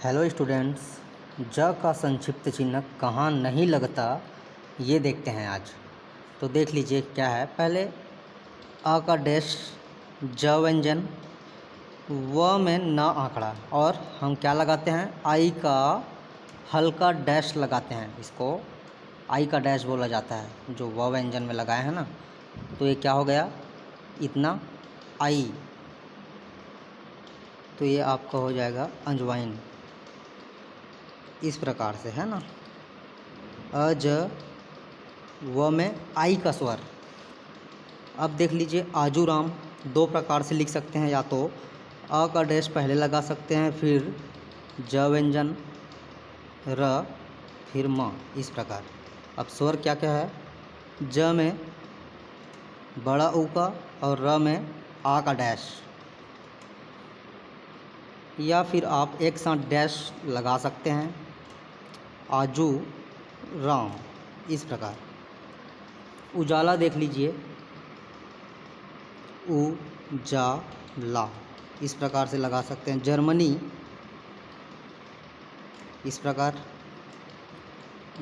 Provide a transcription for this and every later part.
Hello students, ज का संक्षिप्त चिन्ह कहाँ नहीं लगता ये देखते हैं आज। तो देख लीजिए क्या है। पहले अ का डैश, ज व्यंजन, व में न आंकड़ा, और हम क्या लगाते हैं, आई का हल्का डैश लगाते हैं। इसको आई का डैश बोला जाता है, जो व व्यंजन में लगाए हैं ना। तो ये क्या हो गया, इतना आई। तो ये आपका हो जाएगा अजवाइन, इस प्रकार से है ना। अ ज व में आई का स्वर। अब देख लीजिए आजूराम, दो प्रकार से लिख सकते हैं, या तो अ का डैश पहले लगा सकते हैं, फिर ज व्यंजन, र, फिर म, इस प्रकार। अब स्वर क्या क्या है, ज में बड़ा ऊ का और र में आ का डैश, या फिर आप एक साथ डैश लगा सकते हैं, आजू राम, इस प्रकार। उजाला देख लीजिए, उ जा ला, इस प्रकार से लगा सकते हैं। जर्मनी, इस प्रकार,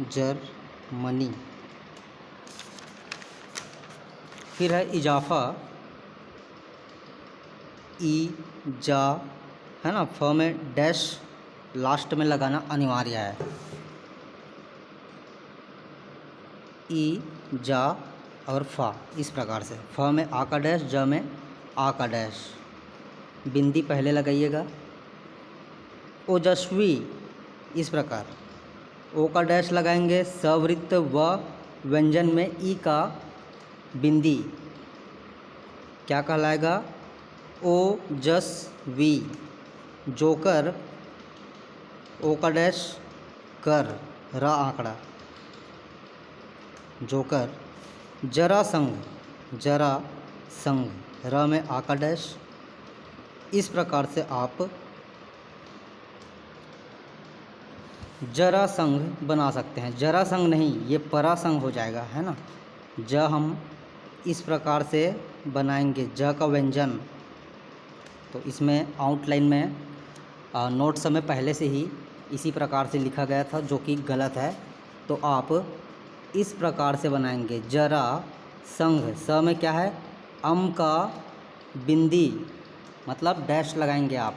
जर्मनी। फिर है इजाफा, ई जा, है ना। फ में डैश लास्ट में लगाना अनिवार्य है। ई जा और फा, इस प्रकार से। फ में आ का डैश, ज में आ का डैश, बिंदी पहले लगाइएगा। ओजस्वी, इस प्रकार। ओ का डैश लगाएंगे, सवृत्त व व्यंजन में ई का बिंदी क्या कहलाएगा, ओजस्वी। जोकर, ओ का डैश, कर, रा आंकड़ा, जोकर। जरासंघ, जरा संघ, र में आ का डैश। इस प्रकार से आप जरासंघ बना सकते हैं। जरासंघ नहीं, ये परासंघ हो जाएगा, है ना। ज हम इस प्रकार से बनाएंगे, ज का व्यंजन। तो इसमें आउटलाइन में नोट्स में पहले से ही इसी प्रकार से लिखा गया था, जो कि गलत है। तो आप इस प्रकार से बनाएंगे, जरा संघ। स में क्या है, अम का बिंदी, मतलब डैश लगाएंगे आप,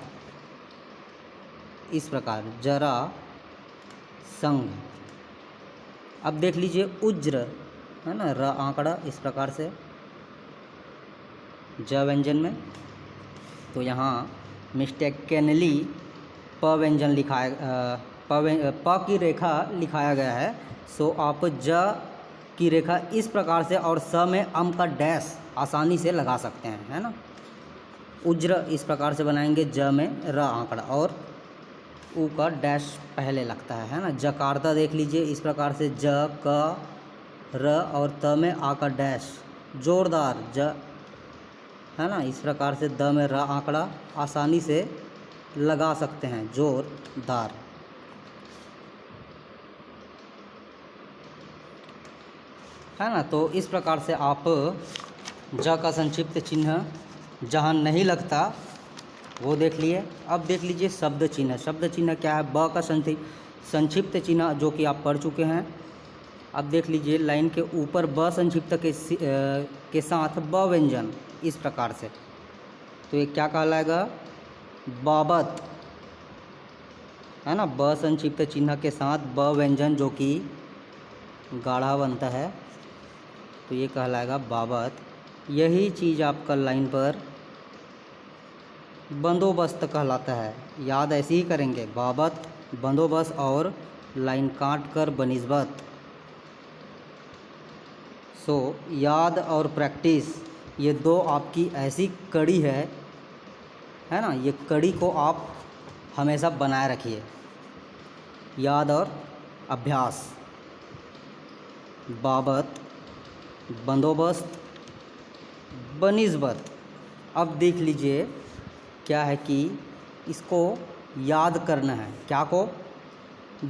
इस प्रकार, जरा संघ। अब देख लीजिए उज्र, है ना, र आंकड़ा, इस प्रकार से, ज व्यंजन में। तो यहाँ मिस्टेकनली प व्यंजन लिखाया, प की रेखा लिखाया गया है। सो आप ज की रेखा इस प्रकार से और स में अम का डैश आसानी से लगा सकते हैं, है ना। उज्र इस प्रकार से बनाएंगे, ज में र आंकड़ा और ऊ का डैश पहले लगता है ना। जकार्ता देख लीजिए, इस प्रकार से, ज, क, र और त में आ का डैश, जोरदार, ज, है ना। इस प्रकार से द में र आंकड़ा आसानी से लगा सकते हैं, जोरदार। है ना। तो इस प्रकार से आप ज का संक्षिप्त चिन्ह जहाँ नहीं लगता वो देख लिए। अब देख लीजिए शब्द चिन्ह। शब्द चिन्ह क्या है, ब का संक्षिप्त चिन्ह, जो कि आप पढ़ चुके हैं। अब देख लीजिए लाइन के ऊपर ब संक्षिप्त के साथ ब व्यंजन, इस प्रकार से। तो ये क्या कहलाएगा, बाबत, है ना। ब संक्षिप्त चिन्ह के साथ ब व्यंजन, जो कि गाढ़ा बनता है, तो ये कहलाएगा बाबत। यही चीज़ आपका लाइन पर बंदोबस्त कहलाता है। याद ऐसे ही करेंगे, बाबत, बंदोबस्त और लाइन काट कर बनिस्बत। सो याद और प्रैक्टिस, ये दो आपकी ऐसी कड़ी है ना। ये कड़ी को आप हमेशा बनाए रखिए, याद और अभ्यास। बाबत, बंदोबस्त, बनिस्बत। अब देख लीजिए क्या है कि इसको याद करना है, क्या को,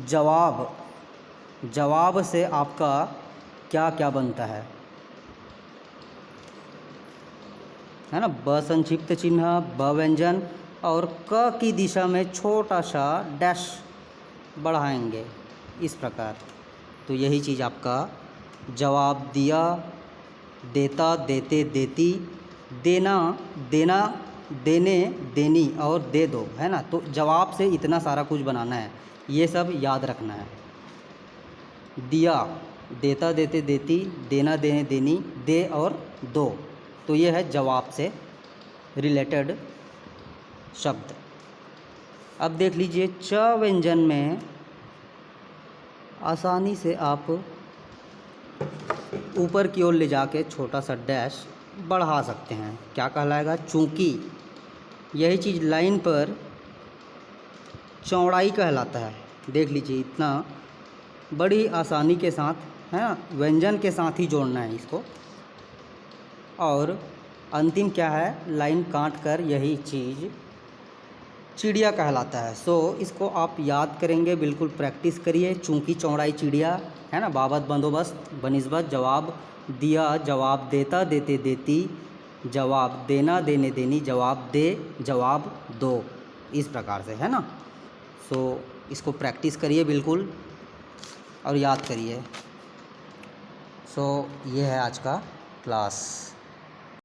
जवाब। जवाब से आपका क्या क्या बनता है ना। ब संक्षिप्त चिन्ह, ब व्यंजन, और क की दिशा में छोटा सा डैश बढ़ाएंगे इस प्रकार। तो यही चीज़ आपका जवाब दिया, देता, देते, देती, देना, देना, देने, देनी और दे दो, है ना। तो जवाब से इतना सारा कुछ बनाना है, ये सब याद रखना है। दिया, देता, देते, देती, देना, देने, देनी, दे और दो, तो ये है जवाब से रिलेटेड शब्द। अब देख लीजिए च व्यंजन में आसानी से आप ऊपर की ओर ले जाके छोटा सा डैश बढ़ा सकते हैं। क्या कहलाएगा? चूँकि। यही चीज़ लाइन पर चौड़ाई कहलाता है। देख लीजिए इतना बड़ी आसानी के साथ, है ना, व्यंजन के साथ ही जोड़ना है इसको। और अंतिम क्या है? लाइन काट कर यही चीज़ चिड़िया कहलाता है। सो इसको आप याद करेंगे, बिल्कुल प्रैक्टिस करिए। चूँकि, चौड़ाई, चिड़िया, है ना, बाबत, बंदोबस्त, बनिस्बत, जवाब दिया, जवाब देता, देते, देती, जवाब देना, देने, देनी, जवाब दे, जवाब दो, इस प्रकार से, है ना। सो इसको प्रैक्टिस करिए बिल्कुल और याद करिए। सो ये है आज का क्लास।